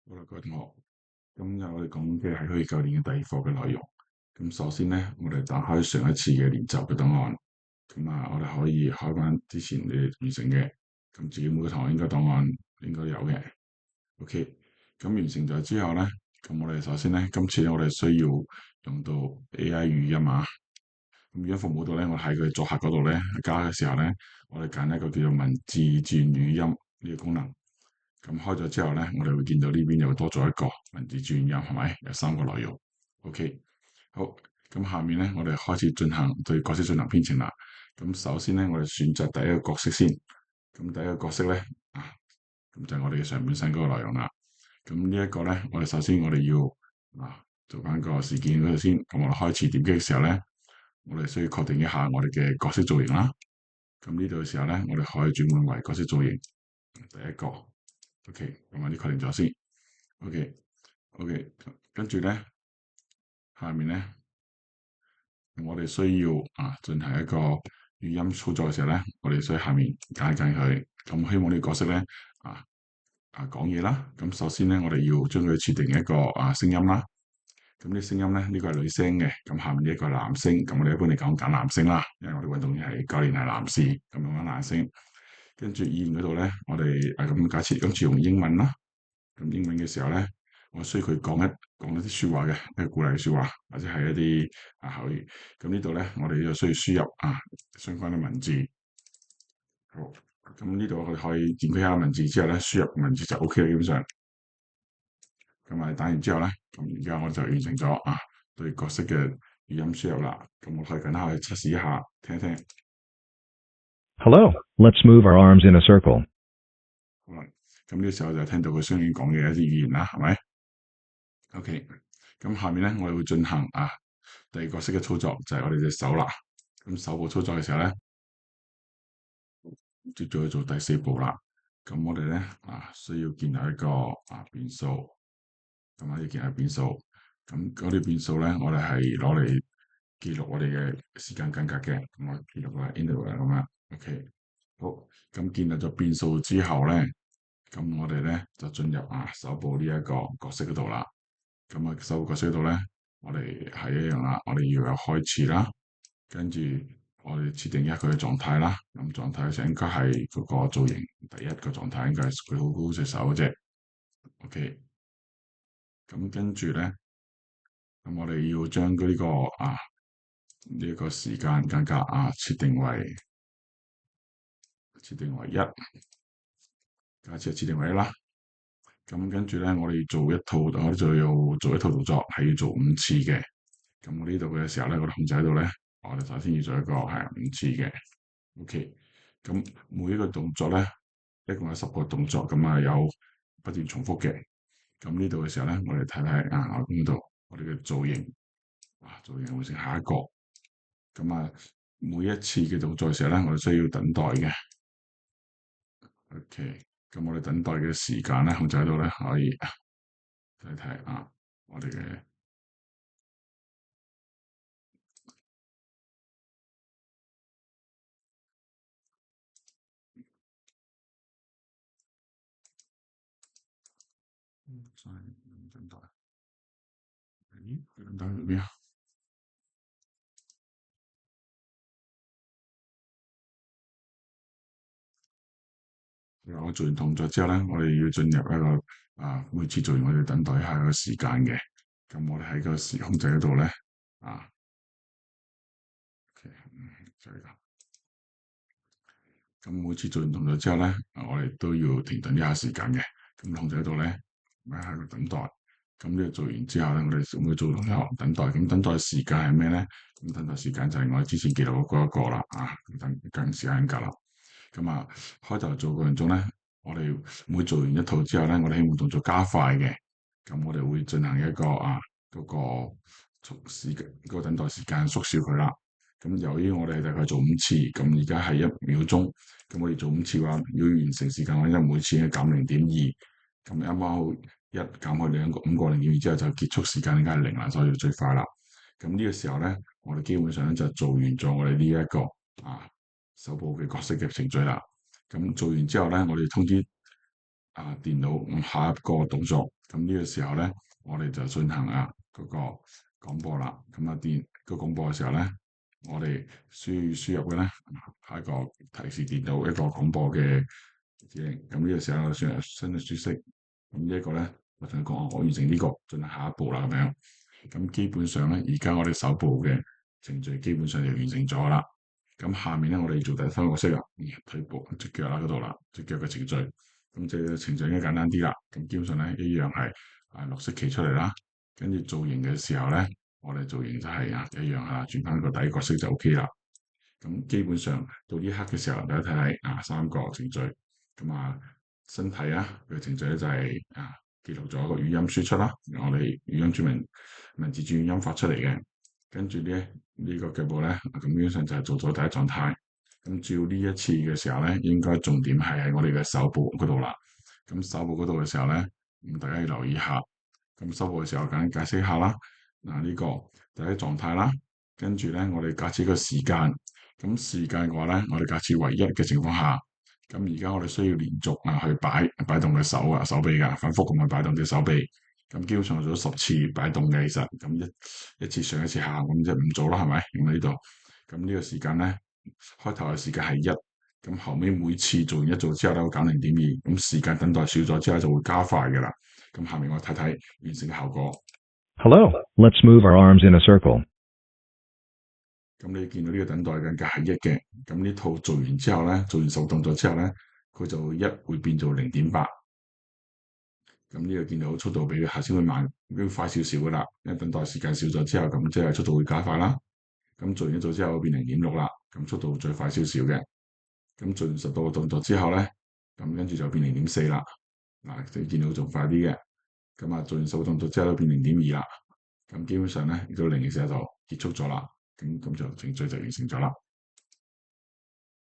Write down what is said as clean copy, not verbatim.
好啦，各位同學，今日我哋講嘅係虛擬教練嘅第二課嘅內容。咁首先咧，我哋打開上一次嘅練習嘅檔案。我哋可以開翻之前你哋完成嘅。咁自己每個同學應該檔案應該有嘅。OK，咁完成咗之後咧，咁我哋首先咧，今次咧我哋需要用到 AI 語音啊。咁語音服務度咧，我喺佢作客嗰度咧加嘅時候咧，我哋揀一個叫做文字轉語音呢個功能。咁開咗之後咧，我哋會見到呢邊又多咗一個文字轉音，係咪？有三個內容。OK，好。咁下面咧，我哋開始進行對角色進行編程啦。咁首先咧，我哋選擇第一個角色先。咁第一個角色咧，咁就係我哋嘅上半身嗰個內容啦。咁呢一個咧，我哋要做翻個事件嗰度先。咁我哋開始點擊嘅時候咧，我哋需要確定一下我哋嘅角色造型啦。咁呢度嘅時候咧，我哋可以轉換為角色造型第一個。OK，咁我哋確定咗先。OK，跟住咧，下面咧，我哋需要進行一個語音操作嘅時候咧，我哋需要下面揀一揀佢。咁希望呢個角色咧講嘢啦。咁首先咧，我哋要將佢設定一個聲音啦。咁呢聲音咧，呢個係女聲嘅。咁下面呢一個男聲。咁我哋一般嚟講揀男聲啦，因為我哋運動員係教練係男士，咁用翻男聲。跟住語言嗰度咧，我哋咁假設今次用英文啦。咁英文嘅時候咧，我需要佢講一啲説話嘅，一個鼓勵嘅説話，或者係一啲口語。咁呢度咧，我哋就需要輸入相關嘅文字。好，咁呢度我哋可以點擊一下文字之後咧，輸入文字就 OK 啦，基本上。咁打完之後咧，咁而家我就完成咗對角色嘅語音輸入啦。咁我可以等下去測試一下，聽一聽。Hello, let's move our arms in a circle. 好啦，咁呢個時候就聽到佢相應講嘅一啲語言啦，係咪？OK，咁下面咧我哋會進行第二個角色嘅操作，就係我哋隻手啦。咁手部操作嘅時候咧，接住去做第四步啦。咁我哋咧需要建立一個變數，咁要建立變數。咁嗰啲變數咧，我哋係攞嚟記錄我哋嘅時間間隔嘅。咁我記錄個 interval 咁樣。OK，好。咁建立咗變數之後咧，咁我哋咧就進入手部呢一個角色嗰度啦。咁手部角色嗰度咧，我哋係一樣啦。我哋要有開始啦，跟住我哋設定一佢嘅狀態啦。咁狀態就應該係嗰個造型第一個狀態應該係佢好高隻手嗰隻。OK，咁跟住咧，咁我哋要將呢個呢一個時間間隔設定為一，假設設定為一啦。咁跟住咧，我哋做一套，我哋就要做一套動作，係要做5次嘅。咁我呢度嘅時候咧，我哋控制喺度咧，我哋首先要做一個係5次嘅。OK，咁每一個動作咧，一共有10個動作，咁有不斷重複嘅。咁呢度嘅時候咧，我哋睇睇我邊度，我哋嘅造型造型會成下一個。咁每一次嘅動作嘅時候咧，我哋需要等待嘅。OK，咁我哋等待嘅時間咧，控制喺度咧，可以睇睇我哋嘅。再等待，咦？等待咩啊？我做完動作之後咧，我哋要進入一個每次做完我哋等待一下個時間嘅。咁我哋喺個時控制嗰度咧OK，就係咁。咁每次做完動作之後咧，我哋都要停頓一下時間嘅。咁控制喺度咧，喺度等待。咁呢個做完之後咧，我哋會做同樣等待。咁等待時間係咩咧？咁等待時間就係我哋之前記錄嗰一個啦。等時間隔啦。開頭做過程中咧，我哋每做完一套之後咧，我哋希望動作加快嘅。咁我哋會進行一個嗰個嗰個等待時間縮小佢啦。咁由於我哋大概做5次，咁而家係1秒鐘，咁我哋做5次嘅話，要完成時間嘅話，因為每次係減0.2，咁啱啱好一減去5個0.2之後就結束時間，應該係0啦，所以要最快啦。咁呢個時候咧，我哋基本上咧就做完咗我哋呢一個手部嘅角色嘅程序啦。咁做完之後咧，我哋通知電腦下一個動作。咁呢個時候咧，我哋就進行嗰個廣播啦。咁個廣播嘅時候咧，我哋輸入嘅咧係一個提示電腦一個廣播嘅指令。咁呢個時候算係相對舒適。咁呢一個咧，我同你講，我完成呢個，進行下一步啦咁樣。咁基本上咧，而家我哋手部嘅程序基本上就完成咗啦。咁下面咧，我哋做第三個角色啊，腿部隻腳啦嗰度啦，隻腳嘅程序。咁即係程序應該簡單啲啦。咁基本上咧一樣係綠色企出嚟啦。跟住造型嘅時候咧，我哋造型就係一樣轉翻個第一個角色就 OK 啦。咁基本上到呢刻嘅時候，大家睇睇三個程序。咁身體嘅程序咧就係記錄咗一個語音輸出啦，我哋語音轉文字轉語音發出嚟嘅。跟住咧呢個腳步咧，咁基本上就係做咗第一狀態。咁照呢一次嘅時候咧，應該重點係喺我哋嘅手部嗰度啦。咁手部嗰度嘅時候咧，大家要留意下。咁手部嘅時候，簡單解釋下啦。呢個第一狀態啦，跟住咧我哋假設個時間。咁時間嘅話咧，我哋假設唯一嘅情況下。咁而家我哋需要連續去擺動嘅手臂㗎，反覆咁去擺動隻手臂。咁基本上做咗10次擺動嘅，其實咁一次上一次下，咁即係唔做啦，係咪？咁呢度，咁呢個時間咧，開頭嘅時間係1，咁後尾每次做完一做之後咧，會減0.2，咁時間等待少咗之後就會加快㗎啦。咁下面我睇睇完成嘅效果。Hello, let's move our arms in a circle. 咁你見到呢個等待嘅係1嘅，咁呢套做完之後咧，做完手動作之後咧，佢就會變做0.8。咁呢個見到速度比下先會慢，會快少少噶啦。因為等待時間少咗之後，咁即係速度會加快啦。咁做完一組之後會變0.6啦，咁速度最快少少嘅。咁做完10個動作之後咧，咁跟住就變0.4啦。就見到仲快啲嘅。咁做完10個動作之後都變0.2啦。咁基本上咧，到0.4就結束咗啦。咁就程序就完成咗啦。